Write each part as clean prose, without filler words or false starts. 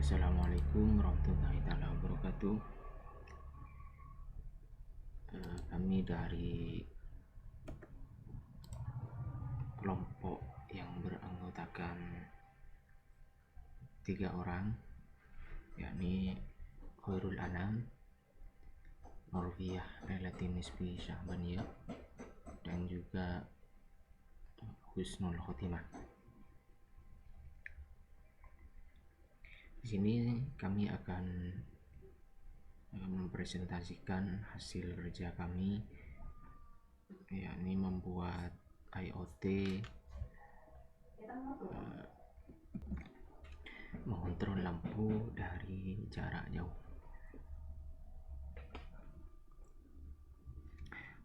Assalamualaikum warahmatullahi wabarakatuh. Kami dari kelompok yang beranggotakan 3 orang, yakni Khairul Anam, Norviyah Lailatin Nisbi Syahbaniyah, dan juga Husnul Khotimah. Di sini kami akan mempresentasikan hasil kerja kami, yakni membuat IoT, mengontrol lampu dari jarak jauh.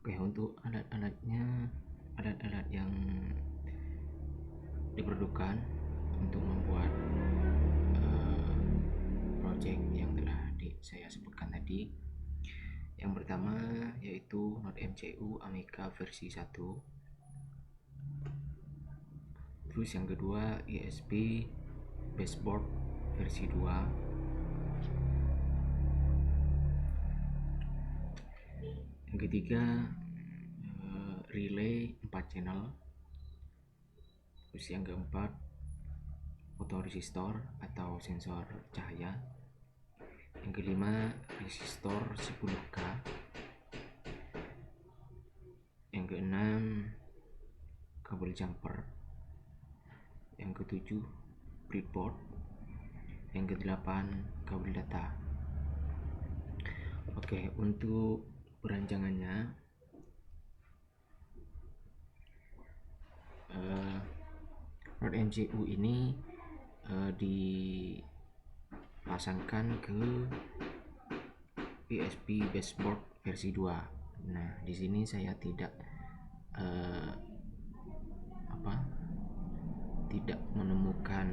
Oke, untuk alat-alatnya, alat-alat yang diperlukan untuk membuat project yang telah saya sebutkan tadi. Yang pertama yaitu Node MCU Amiga versi 1. Terus yang kedua USB baseboard versi 2. Yang ketiga relay 4 channel. Terus yang keempat fotoresistor atau sensor cahaya. Yang kelima resistor 10K. Yang keenam kabel jumper. Yang ketujuh breadboard. Yang kedelapan kabel data. Oke, untuk perancangannya Node MCU ini dipasangkan ke USB baseboard versi 2. Nah, di sini saya tidak menemukan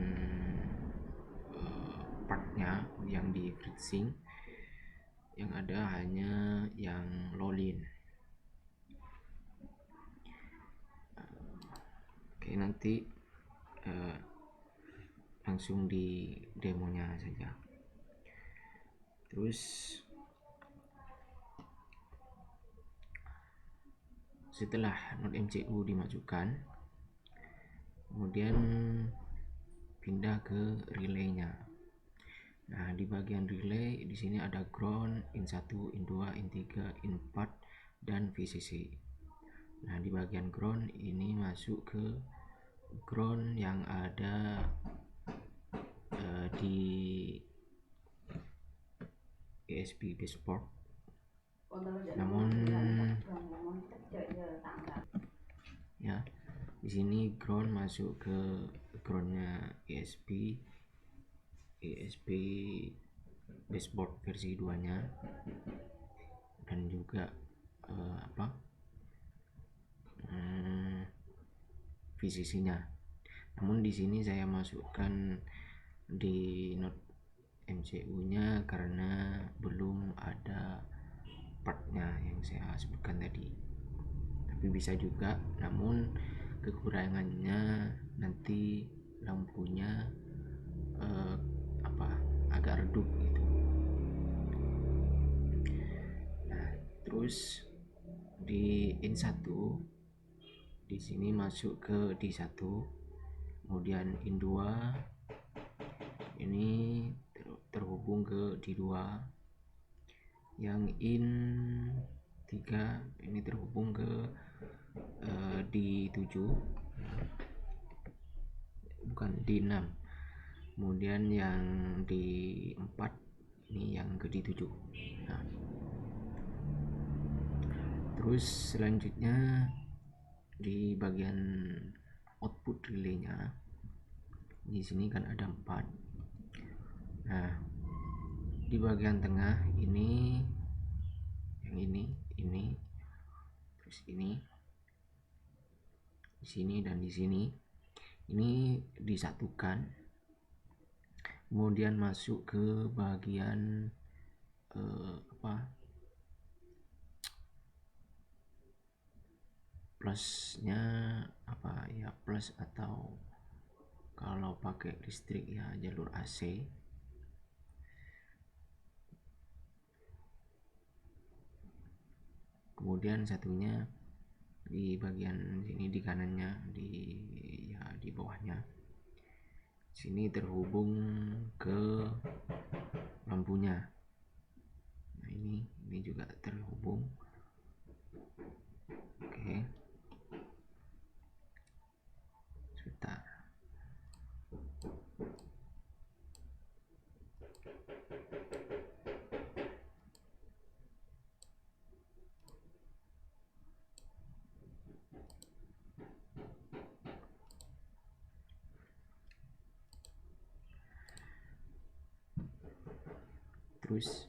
partnya yang di FreeSync. Yang ada hanya yang Lolin. Oke, nanti langsung di demonya saja. Terus setelah Node MCU dimasukkan, kemudian pindah ke relaynya. Nah, di bagian relay di sini ada ground, in1, in2, in3, in4 dan VCC. Nah, di bagian ground ini masuk ke ground yang ada di USB baseboard. Namun ya, di sini ground masuk ke groundnya USB baseboard versi 2 nya, dan juga VCC nya. Namun di sini saya masukkan di Node MCU nya karena belum ada partnya yang saya sebutkan tadi. Tapi bisa juga, namun kekurangannya nanti lampunya agak redup gitu. Nah, terus di in1 di sini masuk ke D1, kemudian in2 ini terhubung ke D2, yang in3 ini terhubung ke D7, bukan D6, kemudian yang D4 ini yang ke D7. Nah, terus selanjutnya di bagian output relaynya di sini kan ada 4. Nah, di bagian tengah ini yang ini terus ini di sini dan di sini ini disatukan, kemudian masuk ke bagian plusnya plus, atau kalau pakai listrik ya jalur AC. kemudian satunya di bagian sini, di kanannya, di bawahnya sini terhubung ke lampunya. Nah, ini juga terhubung. Oke, sebentar. Terus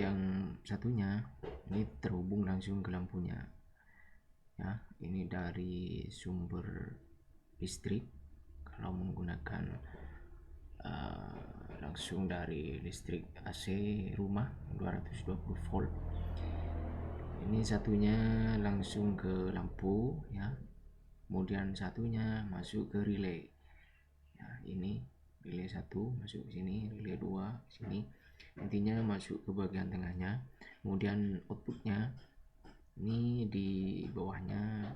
yang satunya ini terhubung langsung ke lampunya ya. Ini dari sumber listrik, kalau menggunakan langsung dari listrik AC rumah 220 volt. Ini satunya langsung ke lampu ya, kemudian satunya masuk ke relay ya. Ini relay 1 masuk ke sini, relay 2 ke sini, intinya masuk ke bagian tengahnya. Kemudian outputnya ini di bawahnya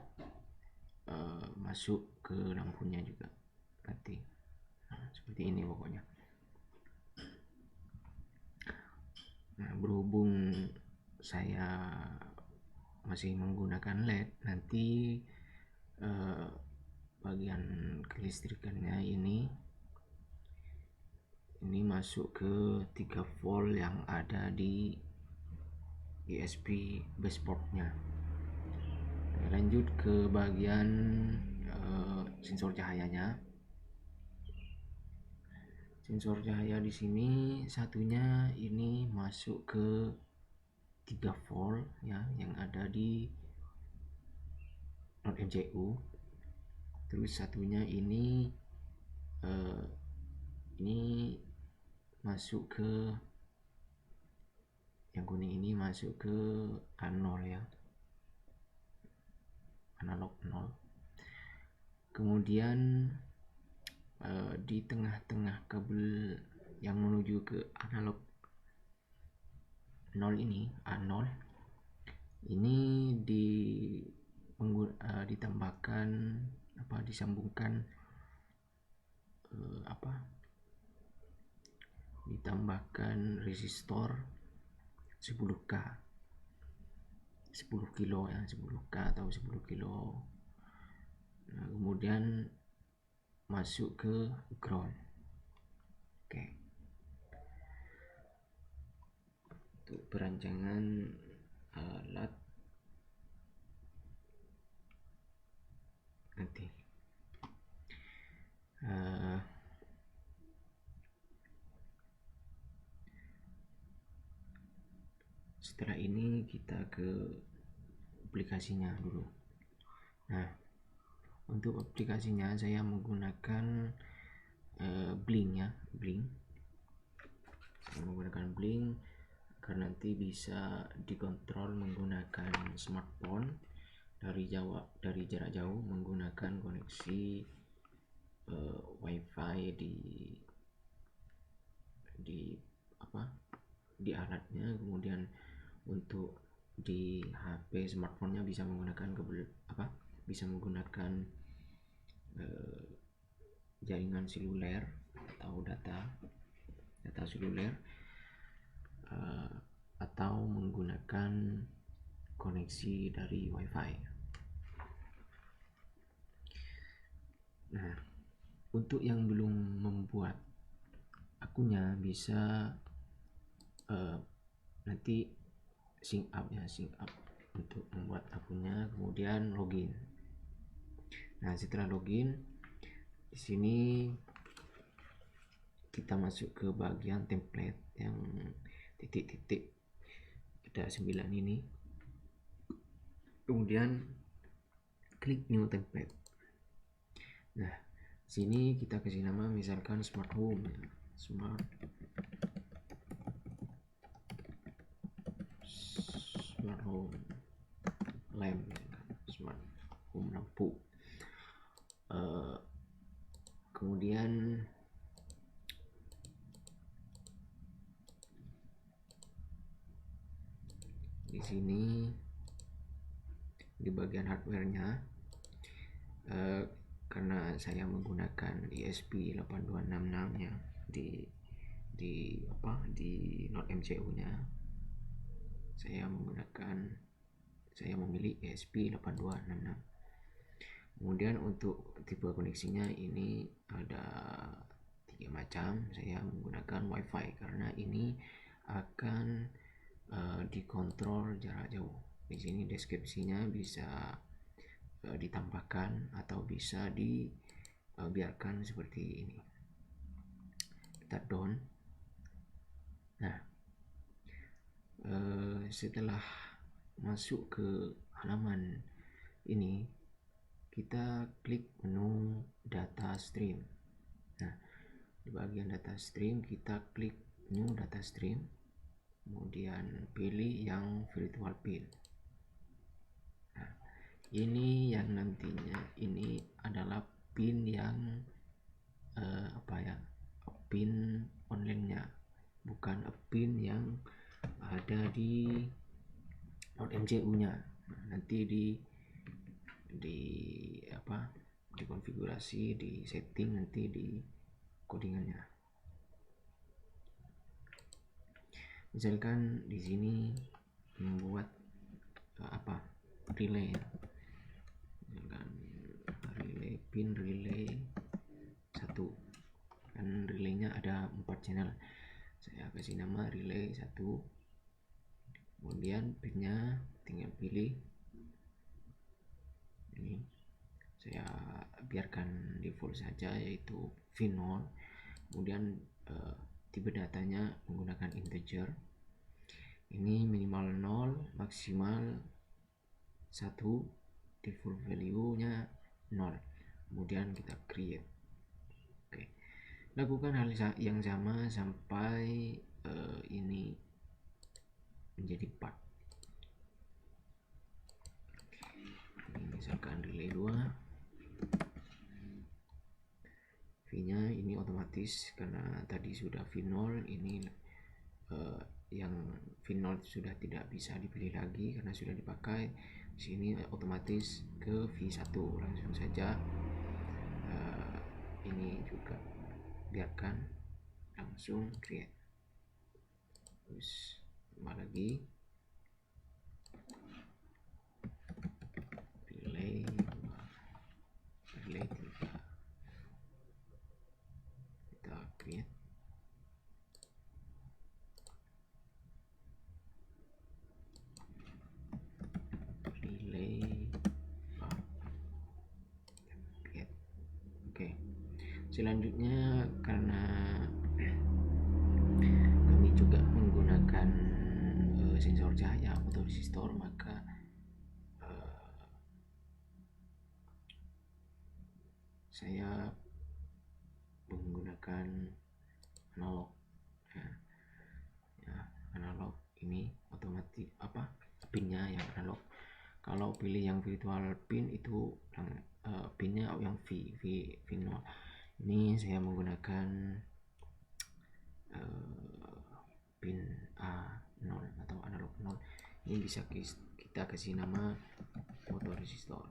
masuk ke lampunya juga nanti. Nah, seperti ini pokoknya. Nah, berhubung saya masih menggunakan LED, nanti bagian kelistrikannya ini masuk ke 3 volt yang ada di USB baseportnya. Lanjut ke bagian sensor cahayanya. Sensor cahaya di sini satunya ini masuk ke 3 volt ya, yang ada di node MCU. Terus satunya ini masuk ke yang kuning, ini masuk ke A0 ya, analog 0. Kemudian di tengah-tengah kabel yang menuju ke analog 0 ini, A0 ini ditambahkan disambungkan ditambahkan resistor 10k 10 kilo ya, 10k atau 10 kilo. Nah, kemudian masuk ke ground. Oke. Untuk perancangan alat nanti setelah ini kita ke aplikasinya dulu. Nah, untuk aplikasinya saya menggunakan Blink ya, Blink. Saya menggunakan Blink karena nanti bisa dikontrol menggunakan smartphone dari jarak jauh menggunakan koneksi WiFi di alatnya. Kemudian untuk di HP smartphone-nya bisa menggunakan bisa menggunakan jaringan seluler atau data seluler atau menggunakan koneksi dari WiFi. Nah, untuk yang belum membuat akunnya bisa nanti sync up untuk membuat akunnya, kemudian login. Nah, setelah login di sini kita masuk ke bagian template yang titik-titik ada 9 ini, kemudian klik new template. Nah, sini kita kasih nama misalkan smart home ya. Smart home lamp ya. Smart home lampu. Kemudian di sini di bagian hardware-nya, karena saya menggunakan ESP8266 nya di Node MCU-nya, saya memilih ESP8266. Kemudian untuk tipe koneksinya ini ada 3 macam. Saya menggunakan WiFi karena ini akan dikontrol jarak jauh. Di sini deskripsinya bisa ditambahkan atau bisa dibiarkan seperti ini. Kita down. Nah, setelah masuk ke halaman ini, kita klik menu data stream. Nah, di bagian data stream kita klik new data stream, kemudian pilih yang virtual pin. Nah, ini yang nantinya ini adalah pin yang pin online-nya, bukan pin yang ada di Node MCU-nya. Nah, nanti dikonfigurasi, di setting nanti di codingannya. Misalkan di sini membuat relay, misalkan pin relay 1, kan relaynya ada 4 channel. Saya kasih nama relay 1, kemudian pinnya tinggal pilih ini, saya biarkan default saja yaitu V0. Kemudian tipe datanya menggunakan integer, ini minimal 0, maksimal 1, default value nya 0. Kemudian kita create. Oke, lakukan hal yang sama sampai ini menjadi 4. Misalkan relay 2, V-nya ini otomatis karena tadi sudah V0, ini yang V0 sudah tidak bisa dipilih lagi karena sudah dipakai. Di sini otomatis ke V1, langsung saja ini juga biarkan langsung create. Terus tambah lagi relay 2, relay 3, kita create. Relay 4, create. Oke, selanjutnya karena kami juga menggunakan sensor cahaya fotoresistor, maka saya menggunakan analog. Analog ini otomatis pinnya yang analog. Kalau pilih yang virtual pin itu pinnya yang V0. Ini saya menggunakan pin A0 atau analog 0. Ini bisa kita kasih nama fotoresistor.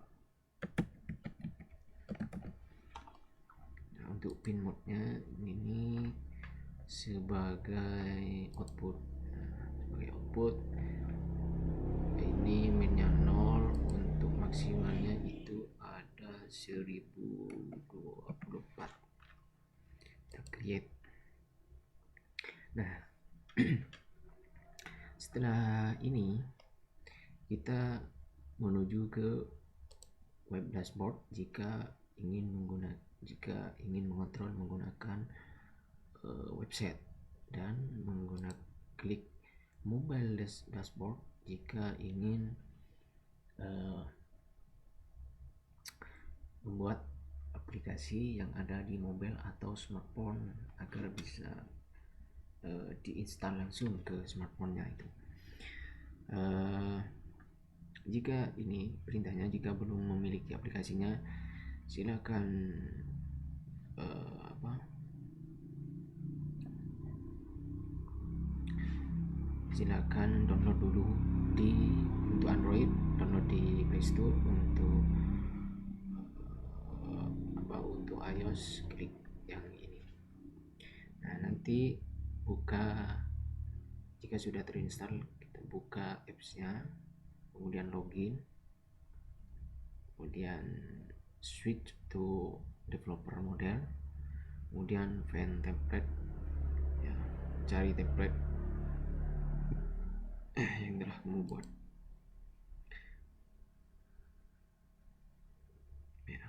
Nah, untuk pin mode-nya ini sebagai output. Ini minnya 0, untuk maksimalnya itu ada 1024. Kita create. Nah, setelah ini kita menuju ke web dashboard jika ingin mengontrol menggunakan website, dan klik mobile dashboard jika ingin membuat aplikasi yang ada di mobile atau smartphone agar bisa diinstal langsung ke smartphone-nya itu. Jika ini perintahnya, jika belum memiliki aplikasinya, silakan silakan download dulu di untuk Android download di Play Store, untuk iOS klik yang ini. Nah, nanti jika sudah terinstall, kita buka apps-nya, kemudian login, kemudian switch to developer model, kemudian find template, ya, cari template yang telah kamu buat, ya.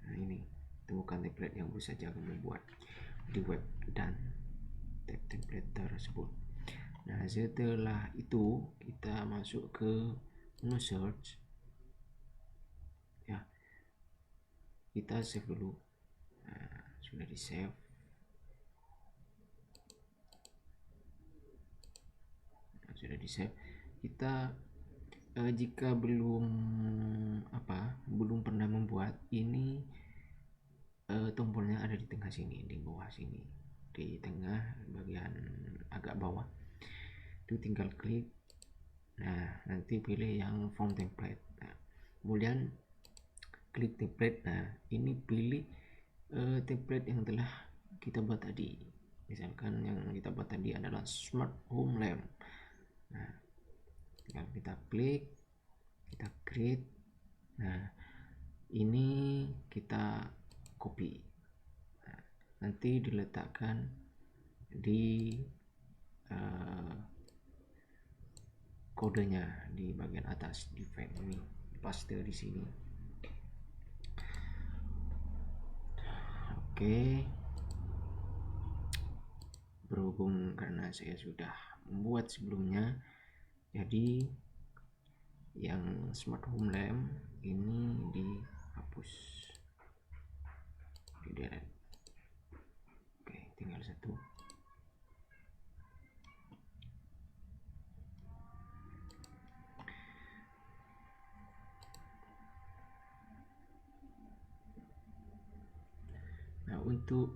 Nah, ini temukan template yang baru saja kamu buat di web dan template tersebut. Nah, setelah itu kita masuk ke menu search, ya, kita save dulu. Nah, sudah di save. Kita jika belum pernah membuat ini, tombolnya ada di tengah sini, di bawah sini, di tengah bagian agak bawah itu tinggal klik. Nah, nanti pilih yang form template. Nah, kemudian klik template. Nah, ini pilih template yang telah kita buat tadi. Misalkan yang kita buat tadi adalah smart home lamp. Nah, tinggal kita klik, kita create. Nah, ini kita copy. Nah, nanti diletakkan di kodenya di bagian atas, di file ini, paste di sini. Oke, berhubung karena saya sudah membuat sebelumnya, jadi yang smart home lamp ini dihapus, di delete. Oke, tinggal satu. Nah, untuk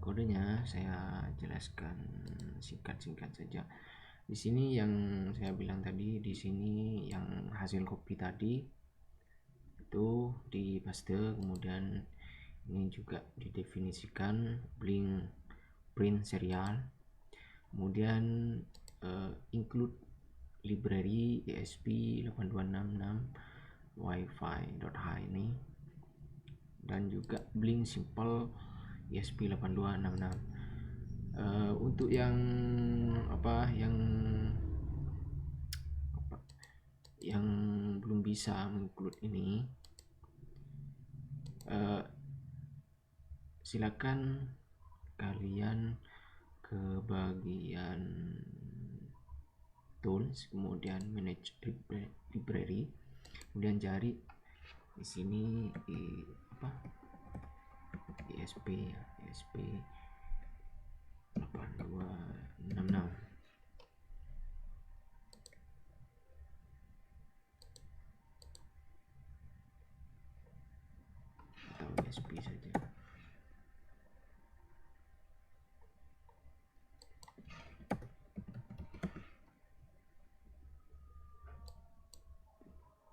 kodenya saya jelaskan singkat-singkat saja. Di sini yang saya bilang tadi, di sini yang hasil copy tadi itu di paste, kemudian ini juga didefinisikan print serial, kemudian include library ESP8266 Wi-Fi.h ini, dan juga Blink Simple ESP8266. Untuk yang yang belum bisa menginclude ini, silakan kalian ke bagian tools, kemudian manage library, kemudian cari di sini ESP 8266 atau ESP saja.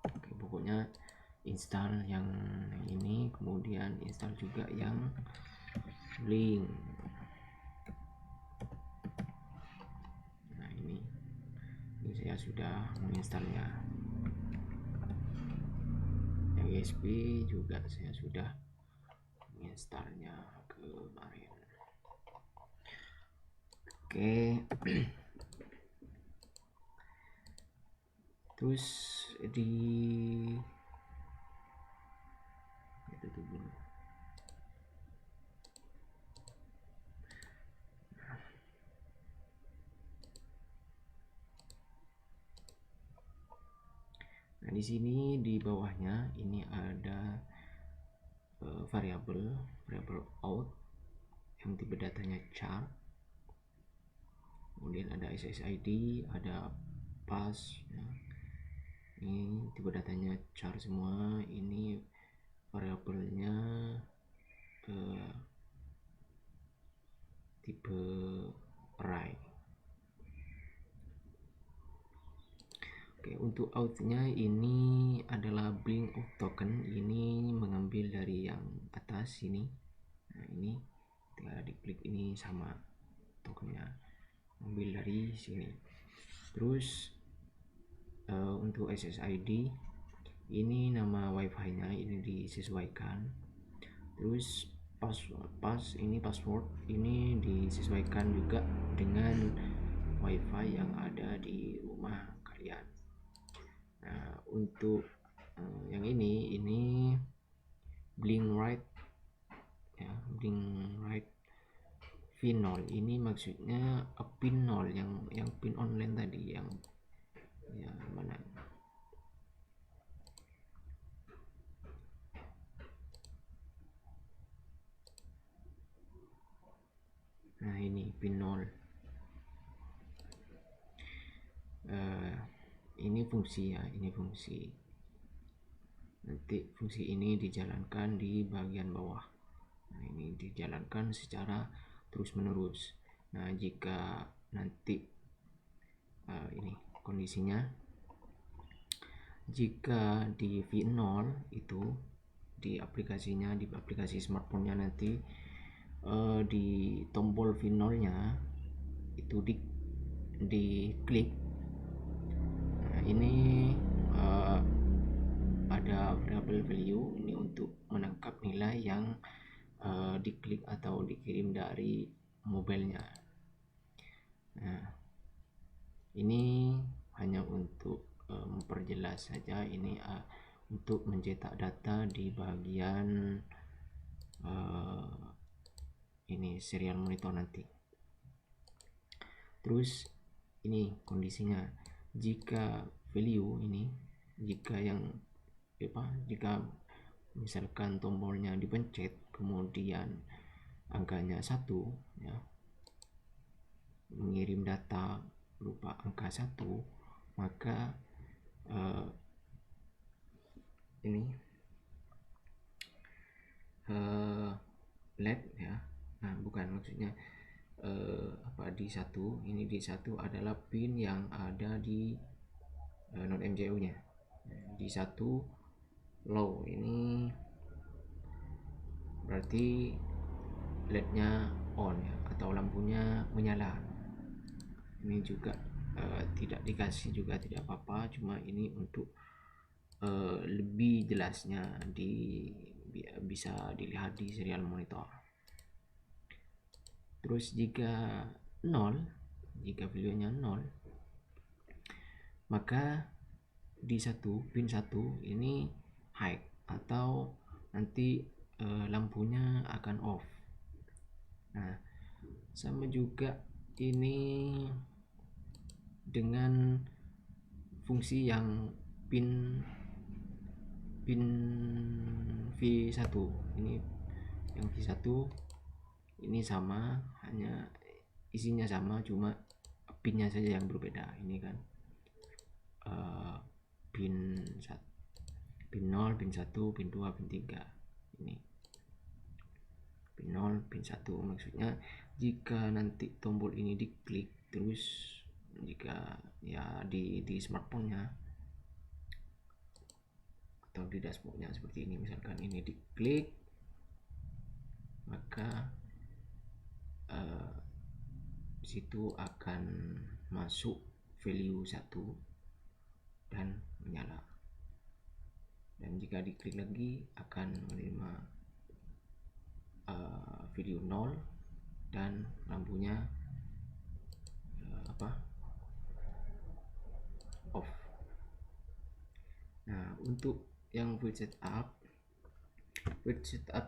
Oke, pokoknya install yang ini, kemudian install juga yang Blink. Nah, ini saya sudah menginstalnya. Yang ESP juga saya sudah menginstalnya kemarin. Oke. Terus itu dulu. Nah, di sini di bawahnya ini ada variabel out yang tipe datanya char, kemudian ada SSID, ada pass, ya. Ini tipe datanya char semua. Ini variabelnya tipe array. untuk auth-nya ini adalah blink of token. Ini mengambil dari yang atas ini. Nah, ini tinggal diklik, ini sama tokennya, ambil dari sini. Terus untuk SSID ini nama wifi nya ini disesuaikan. Terus password ini disesuaikan juga dengan wifi yang ada di rumah kalian. Nah, untuk yang ini blink right ya, blink right V0 ini maksudnya pin 0 yang pin online tadi, yang mana. Nah, ini pin 0. Ini fungsi ya, ini fungsi. Nanti fungsi ini dijalankan di bagian bawah. Nah, ini dijalankan secara terus menerus. Nah, jika nanti ini kondisinya, jika di V0 itu di aplikasinya, di aplikasi smartphone-nya nanti di tombol V0 nya itu diklik. Nah, ini ada variable value ini untuk menangkap nilai yang diklik atau dikirim dari mobilenya. Nah, ini hanya untuk memperjelas saja. Ini untuk mencetak data di bagian ini serial monitor nanti. Terus ini kondisinya, jika value ini, jika misalkan tombolnya dipencet kemudian angkanya 1 ya, mengirim data berupa angka 1, maka ini LED ya. Nah, bukan, maksudnya D1 ini, D1 adalah pin yang ada di node MCU nya. D1 low ini berarti LED nya on ya, atau lampunya menyala. Ini juga tidak dikasih juga tidak apa-apa, cuma ini untuk lebih jelasnya bisa dilihat di serial monitor. Terus jika 0, jika value nya 0, maka di pin 1 ini high, atau nanti lampunya akan off. Nah, sama juga ini dengan fungsi yang pin V1 ini, yang V1 ini sama, hanya isinya sama, cuma pinnya saja yang berbeda. Ini kan pin 0, pin 1, pin 2, pin 3. Ini pin 0, pin 1. Maksudnya jika nanti tombol ini diklik, terus jika ya di smartphone-nya atau di dashboard-nya seperti ini, misalkan ini diklik, maka situ akan masuk value 1 dan menyala. Dan jika diklik lagi akan menerima value 0 dan lampunya off. Nah, untuk yang full setup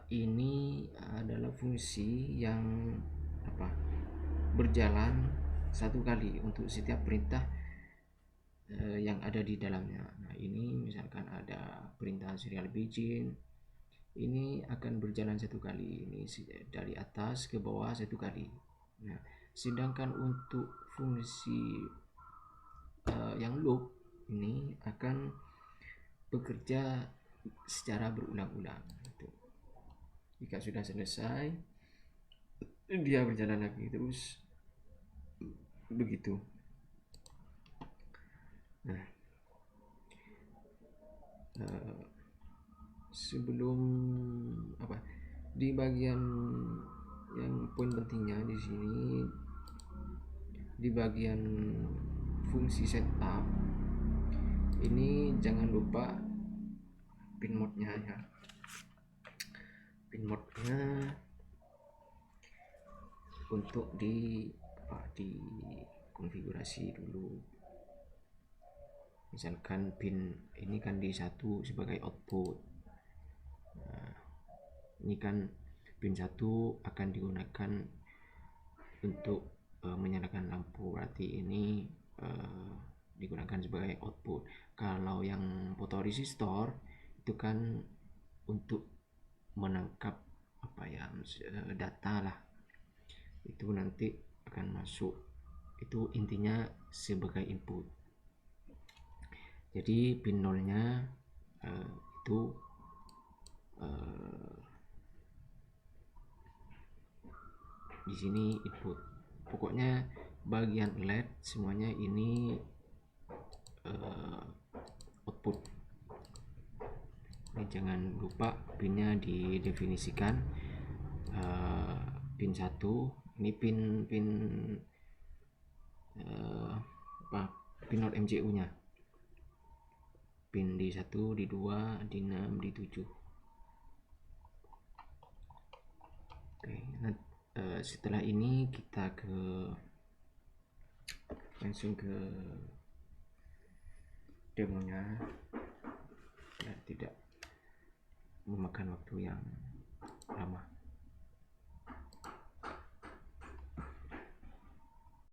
ini adalah fungsi yang berjalan satu kali untuk setiap perintah yang ada di dalamnya. Nah, ini misalkan ada perintah serial begin, ini akan berjalan satu kali, ini dari atas ke bawah satu kali. Nah, sedangkan untuk fungsi yang loop ini akan bekerja secara berulang-ulang. Jika sudah selesai, dia berjalan lagi terus begitu. Nah, uh, sebelum apa di bagian yang poin pentingnya di sini, di bagian fungsi setup ini jangan lupa pin mode-nya ya. Pin mode-nya untuk di konfigurasi dulu. Misalkan pin ini kan di 1 sebagai output. Nah, ini kan pin 1 akan digunakan untuk menyalakan lampu, berarti ini digunakan sebagai output. Kalau yang fotoresistor itu kan untuk menangkap data lah, itu nanti akan masuk, itu intinya sebagai input. Jadi pin 0-nya itu di sini input. Pokoknya bagian LED semuanya ini output. Ini jangan lupa pinnya didefinisikan. Pin 1 ini pin node MCU nya, pin di 1, di 2, di 6, di 7. Oke, nah, setelah ini kita langsung ke demonya ya, tidak memakan waktu yang lama.